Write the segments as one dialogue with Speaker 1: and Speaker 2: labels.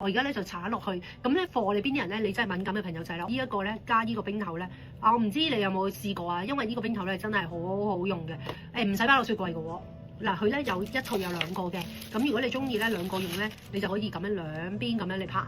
Speaker 1: 我而家咧就搽落去，咁咧貨你邊啲人咧，你真係敏感嘅朋友仔啦。呢一個咧加呢個冰頭咧，我唔知你有冇試過啊？因為呢個冰頭咧真係好好用嘅，唔使擺落雪櫃嘅喎。嗱，佢咧有一套有兩個嘅，咁如果你中意咧兩個用咧，你就可以咁樣兩邊咁樣嚟拍。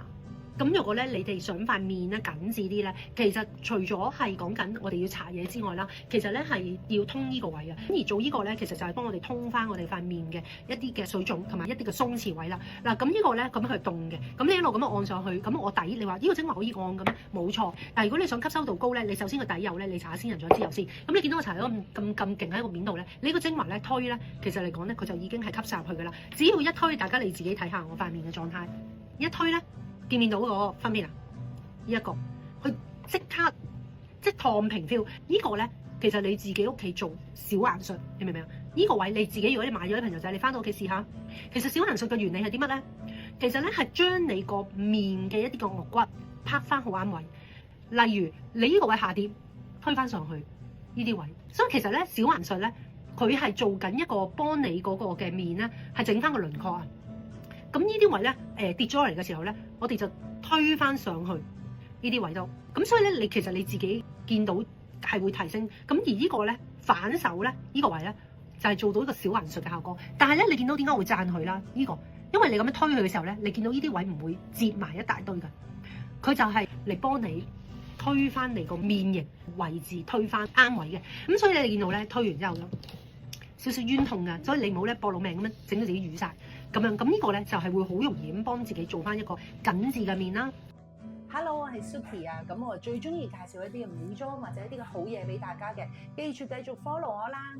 Speaker 1: 咁如果咧你哋想塊面咧緊緻啲咧，其實除咗係講緊我哋要搽嘢之外啦，其實咧係要通呢個位嘅。咁而做呢個咧，其實就係幫我哋通翻我哋塊面嘅一啲嘅水腫同埋一啲嘅鬆弛位啦。嗱，咁呢個咧咁佢係凍嘅，咁你一路咁樣按上去，咁我底你話呢個精華可以按嘅咩？冇錯。但係如果你想吸收度高咧，你首先個底油咧，你搽下仙人掌之油先。咁你見到我搽咗咁勁喺個面度咧，你個精華咧推咧，其實嚟講咧佢就已經係吸曬入去㗎啦。只要一推，大家你自己睇下我塊面嘅狀態，一推咧。見唔見到嗰個分別啊？呢一個佢即刻即燙平 feel，呢個咧其實你自己屋企做小顏術，你明唔明啊？呢個位你自己如果你買咗啲朋友仔，你翻到屋企試下。其實小顏術嘅原理係啲乜咧？其實咧係將你個面嘅一啲個顎骨拍翻好啱位。例如你呢個位下跌，推翻上去呢啲位。所以其實咧小顏術咧，佢係做緊一個幫你嗰個嘅面咧係整翻個輪廓啊。咁呢啲位咧，跌咗落嚟嘅時候咧，我哋就推翻上去呢啲位度。咁所以咧，你其實你自己見到係會提升。咁而呢個咧反手咧，呢個位咧就係做到一個小顏術嘅效果。但係咧，你見到點解會讚佢啦？呢個因為你咁樣推佢嘅時候咧，你見到呢啲位唔會折埋一大堆㗎。佢就係嚟幫你推翻你個面型位置，推翻啱位嘅。咁所以你見到咧，推完之後咯，少少冤痛㗎，所以你唔好咧搏老命咁樣整到自己瘀晒。咁樣咁呢個咧就係會好容易咁幫自己做翻一個緊緻嘅面啦。
Speaker 2: Hello，我係 Suki 啊，咁我最中意介紹一啲嘅美妝或者一啲嘅好嘢俾大家嘅，記住繼續 follow 我啦。